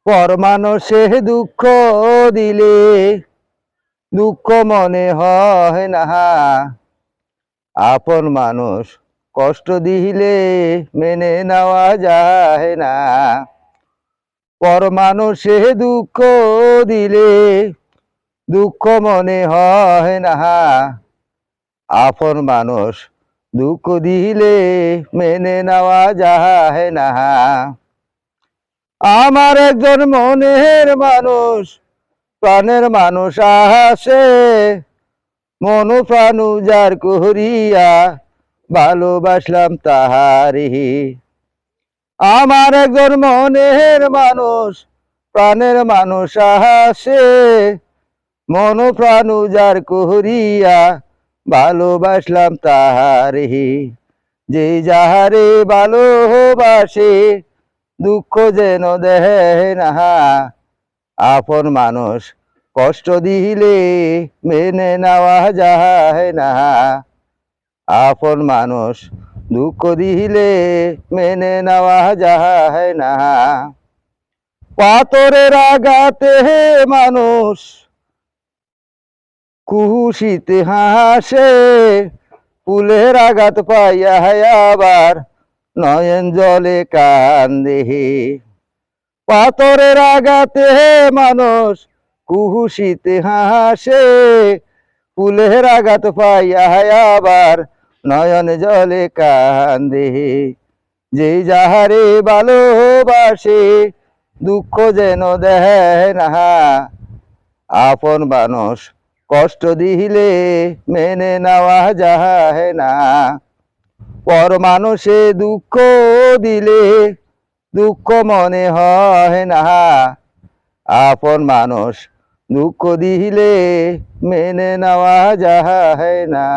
পর মানুষে দুঃখ দিলে দুঃখ মনে হয় না, আপন মানুষ কষ্ট দিলে মেনে নেওয়া যায় না। পর মানুষে দুঃখ দিলে দুঃখ মনে হয় না, আপন মানুষ দুঃখ দিলে মেনে নেওয়া যায় না। আমার একজন মনের মানুষ, প্রাণের মানুষ আসে, মন প্রাণ উজাড় করিয়া ভালোবাসলাম তাহারি। আমার একজন মনের মানুষ, প্রাণের মানুষ আসে, মন প্রাণ উজাড় করিয়া ভালোবাসলাম তাহারি। যে যাহারে ভালোবাসে দুঃখ যেন দেহে না, আপন মানুষ কষ্ট দিলে মেনে নেওয়া যায় না। আপন মানুষ দুঃখ দিলে মেনে নেওয়া যায় না। পাথরের আঘাতে মানুষ খুশিতে হাসে, ফুলের আঘাত পাইয়া আবার নয়ন জলে কান্দে। পাথরের আঘাতে মানুষ খুশিতে হাসে, ফুলের আঘাত পাইয়া আবার নয়ন জলে কান্দে। যে যাহারে ভালোবাসে দুঃখ যেন দেয় না, আপন মানুষ কষ্ট দিলে মেনে নেওয়া যায় না। পর মানুষে দুঃখ দিলে দুঃখ মনে হয় না, আপন মানুষ দুঃখ দিলে মেনে নেওয়া যায় না।